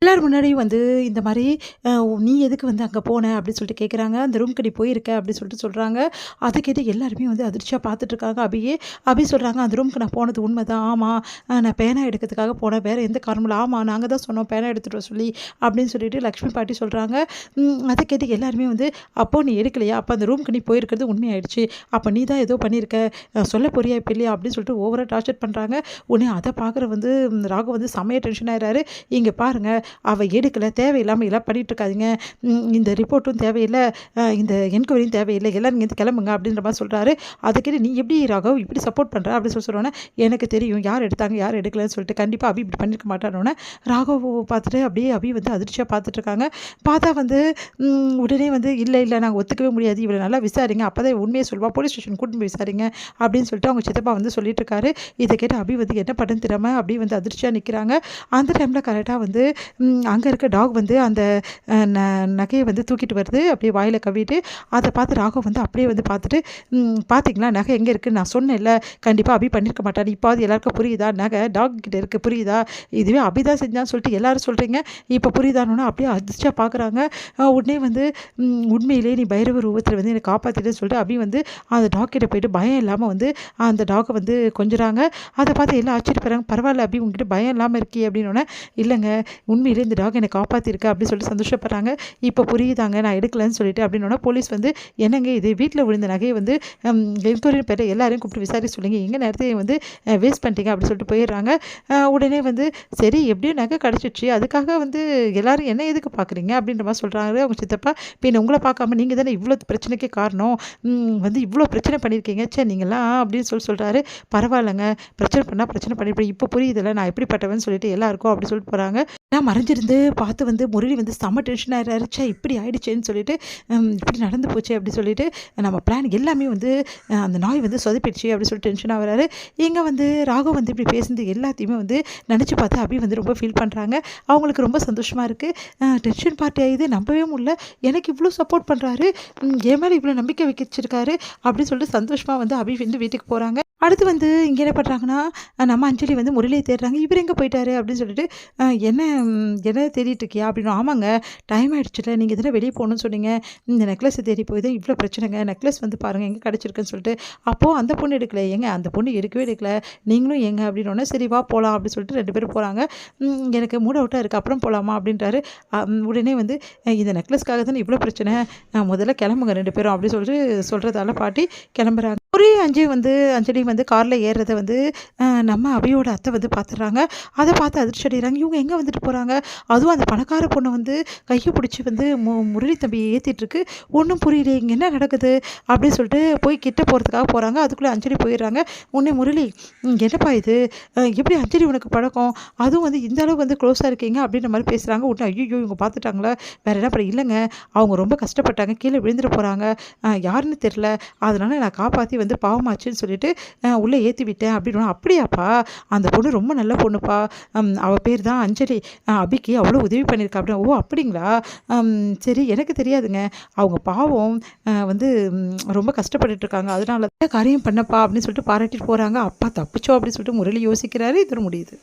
எல்லார் முன்னாடியும் வந்து இந்த மாதிரி நீ எதுக்கு வந்து அங்கே போன அப்படின்னு சொல்லிட்டு கேட்குறாங்க. அந்த ரூம்க்கு நீ போயிருக்க அப்படின்னு சொல்லிட்டு சொல்கிறாங்க. அதை கேட்டு எல்லாருமே வந்து அதிர்ச்சியாக பார்த்துட்ருக்காங்க. அபி சொல்கிறாங்க, அந்த ரூமுக்கு நான் போனது உண்மை தான். ஆமாம், நான் பேனா எடுக்கிறதுக்காக போனேன், வேறு எந்த காரணமும் இல்லை. ஆமாம், நாங்கள் தான் சொன்னோம் பேனா எடுத்துகிட்டு வர சொல்லி அப்படின்னு சொல்லிட்டு லக்ஷ்மி பாட்டி சொல்கிறாங்க. அதை கேட்டு எல்லாருமே வந்து அப்போது நீ எடுக்கலையா, அப்போ அந்த ரூமுக்கு நீ போயிருக்கிறது உண்மையாயிடுச்சு, அப்போ நீ தான் ஏதோ பண்ணியிருக்க, சொல்ல போறியா இப்போ இல்லையா அப்படின்னு சொல்லிட்டு ஓவராக டார்ச்சர் பண்ணுறாங்க. உடனே அதை பார்க்குற வந்து ராகு வந்து செம்மையாக டென்ஷன் ஆகிறாரு. இங்கே பாருங்கள், அவள் எடுக்கலை, தேவையில்லாமல் எல்லாம் பண்ணிகிட்டு இருக்காதிங்க, இந்த ரிப்போர்ட்டும் தேவையில்லை, இந்த என்கொயரியும் தேவையில்லை, எல்லோரும் இங்கேருந்து கிளம்புங்க அப்படின்ற மாதிரி சொல்கிறாரு. அதுக்கிட்ட நீ எப்படி ராகவ் இப்படி சப்போர்ட் பண்ணுற அப்படின்னு சொல்கிறோன்னே, எனக்கு தெரியும் யார் எடுத்தாங்க யார் எடுக்கலன்னு சொல்லிட்டு, கண்டிப்பாக அபி இப்படி பண்ணியிருக்க மாட்டானோன்னே ராகவ் பார்த்துட்டு அப்படியே அபி வந்து அதிர்ச்சியாக பார்த்துட்ருக்காங்க. பார்த்தா வந்து உடனே வந்து இல்லை நாங்கள் ஒத்துக்கவே முடியாது, இவ்வளோ நல்லா விசாரிங்க, அப்போ தான் உண்மையை சொல்வா, போலீஸ் ஸ்டேஷன் கூட்டிட்டு போய் விசாரிங்க அப்படின்னு சொல்லிட்டு அவங்க சித்தப்பா வந்து சொல்லிட்டு இருக்காரு. இதை கேட்டு அபி வந்து என்ன பண்ணுன்னு தெரியாமல் அப்படி வந்து அதிர்ச்சியாக நிற்கிறாங்க. அந்த டைமில் கரெக்டாக வந்து அங்கே இருக்க டாக் வந்து அந்த நகையை வந்து தூக்கிட்டு வருது, அப்படியே வாயில் கவிட்டு. அதை பார்த்து ராகவ் வந்து அப்படியே வந்து பார்த்துட்டு, பார்த்தீங்களா நகை எங்கே இருக்குன்னு நான் சொன்னேன்ல, கண்டிப்பாக அபி பண்ணியிருக்க மாட்டார், இப்போது எல்லாருக்கும் புரியுதா, நகை டாக் கிட்ட இருக்குது புரியுதா, இதுவே அபி தான் செஞ்சான்னு சொல்லிட்டு எல்லாரும் சொல்கிறீங்க, இப்போ புரியுதானோன்னா அப்படியே அதிர்ச்சியாக பார்க்குறாங்க. உடனே வந்து உண்மையிலே நீ பைரவ ரூபத்தில் வந்து என்னை காப்பாற்றிட்டுன்னு சொல்லிட்டு அபி வந்து அந்த டாக் கிட்ட போயிட்டு பயம் இல்லாமல் வந்து அந்த டாக்கை வந்து கொஞ்சுறாங்க. அதை பார்த்து எல்லாம் ஆச்சரியப்படுறாங்க. பரவாயில்ல அபி, உங்ககிட்ட பயம் இல்லாமல் இருக்கி அப்படின்னோடனே, இல்லைங்க உண்மையிலே இந்த டாக் என்னை காப்பாற்றிருக்கு அப்படின்னு சொல்லிட்டு சந்தோஷப்படுறாங்க. இப்போ புரியுதாங்க நான் எடுக்கலன்னு சொல்லிட்டு அப்படின்னோடனே போலீஸ் வந்து, என்னங்க இது வீட்டில் விழுந்த நகையை வந்து என்கொயரி பேரில் எல்லாரையும் கூப்பிட்டு விசாரிக்க சொல்லிங்க, எங்கள் நேரத்தையும் வந்து வேஸ்ட் பண்ணிட்டீங்க அப்படின்னு சொல்லிட்டு போயிடுறாங்க. உடனே வந்து சரி எப்படியும் நகை கிடச்சிடுச்சு, அதுக்காக வந்து எல்லோரும் என்ன எதுக்கு பார்க்குறீங்க அப்படின்ற மாதிரி சொல்கிறாங்க அவங்க சித்தப்பா. பின்ன உங்களை பார்க்காம நீங்கள் தானே இவ்வளோ பிரச்சனைக்கே காரணம், வந்து இவ்வளோ பிரச்சனை பண்ணியிருக்கீங்க, சே நீங்களாம் அப்படின்னு சொல்கிறாரு. பரவாயில்லைங்க, பிரச்சனை பண்ணால் பிரச்சனை பண்ணியிருப்பேன், இப்போ புரியுதில்ல நான் எப்படிப்பட்டவன்னு சொல்லிட்டு எல்லாருக்கும் அப்படி சொல்லிட்டு போகிறாங்க. நான் மறைஞ்சிருந்து பார்த்து வந்து முரளி வந்து செம்ம டென்ஷன் ஆகிடுறாரு. சே இப்படி ஆகிடுச்சேன்னு சொல்லிட்டு, இப்படி நடந்து போச்சு அப்படி சொல்லிட்டு, நம்ம பிளான் எல்லாமே வந்து அந்த நாய் வந்து சொதப்பிடுச்சு அப்படி சொல்லிட்டு டென்ஷன் ஆகிறாரு. இங்கே வந்து ராகவ் வந்து இப்படி பேசுனது எல்லாத்தையுமே வந்து நினச்சி பார்த்து அபி வந்து ரொம்ப ஃபீல் பண்ணுறாங்க. அவங்களுக்கு ரொம்ப சந்தோஷமாக இருக்குது. டென்ஷன் பார்ட்டி ஆகிது, நம்பவே முடியல, எனக்கு இவ்வளோ சப்போர்ட் பண்ணுறாரு, என் மேலே இவ்வளோ நம்பிக்கை வச்சிருக்காரு அப்படின்னு சொல்லிட்டு சந்தோஷமாக வந்து அபி வந்து வீட்டுக்கு போகிறாங்க. அடுத்து வந்து இங்கே என்ன பண்ணுறாங்கன்னா, நம்ம அஞ்சலி வந்து முரளியை தேடுறாங்க. இவர் எங்கே போயிட்டாரு அப்படின்னு சொல்லிட்டு, என்ன தேடிட்டு இருக்கியா அப்படின்னு. ஆமாங்க டைம் ஆகிடுச்சுல, நீங்கள் எதனா வெளியே போகணும்னு சொன்னீங்க, இந்த நெக்லஸை தேடி போய் தான் இவ்வளோ பிரச்சனைங்க, நெக்லஸ் வந்து பாருங்கள் எங்கே கிடச்சிருக்குன்னு சொல்லிட்டு. அப்போது அந்த பொண்ணு எடுக்கல, ஏங்க அந்த பொண்ணு எடுக்கவே எடுக்கல, நீங்களும் எங்க அப்படின்னோடனே சரி வா போகலாம் அப்படின்னு சொல்லிட்டு 2 பேரும் போகிறாங்க. எனக்கு மூட் அவுட்டாக இருக்குது, அப்புறம் போகலாமா அப்படின்றாரு. உடனே வந்து இந்த நெக்லஸ்க்காக தானே இவ்வளோ பிரச்சனை, முதல்ல கிளம்புங்க 2 பேரும் அப்படின்னு சொல்லிட்டு சொல்கிறதால பாட்டி கிளம்புறாங்க. ஒரே அஞ்சலி வந்து காரில் ஏறுறதை வந்து நம்ம அபியோட அத்தை வந்து பார்த்துடுறாங்க. அதை பார்த்து அதிர்ச்சி அடைகிறாங்க. இவங்க எங்கே வந்துட்டு போகிறாங்க, அதுவும் அந்த பணக்கார பொண்ணை வந்து கையை பிடிச்சி வந்து முரளி தம்பியை ஏற்றிட்டுருக்கு, ஒன்றும் புரியல இங்கே என்ன நடக்குது அப்படின்னு சொல்லிட்டு போய் கிட்ட போகிறதுக்காக போகிறாங்க. அதுக்குள்ளே அஞ்சலி போயிடுறாங்க. உடனே முரளி, என்னப்பா இது, எப்படி அஞ்சலி உனக்கு பழக்கம், அதுவும் வந்து இந்த அளவு வந்து க்ளோஸாக இருக்கீங்க அப்படின்ற மாதிரி பேசுகிறாங்க. உடனே ஐயோ இவங்க பார்த்துட்டாங்களா, வேறு என்ன பண்ண, இல்லைங்க அவங்க ரொம்ப கஷ்டப்பட்டாங்க, கீழே விழுந்துட்டு போகிறாங்க, யாருன்னு தெரில, அதனால் நான் காப்பாற்றி வந்து பாவமாச்சுன்னு சொல்லிட்டு உள்ளே ஏற்றி விட்டேன் அப்படின்னு. அப்படியாப்பா, அந்த பொண்ணு ரொம்ப நல்ல பொண்ணுப்பா, அவள் பேர் தான் அஞ்சலி, அபிக்கு அவ்வளோ உதவி பண்ணியிருக்கா அப்படின்னு. ஓ அப்படிங்களா, சரி எனக்கு தெரியாதுங்க, அவங்க பாவம் வந்து ரொம்ப கஷ்டப்பட்டுருக்காங்க, அதனால தான் காரியம் பண்ணப்பா அப்படின்னு சொல்லிட்டு பாராட்டிட்டு போகிறாங்க. அப்பா தப்பிச்சோம் அப்படின்னு சொல்லிட்டு முரளி யோசிக்கிறாரு. இது முடியுது.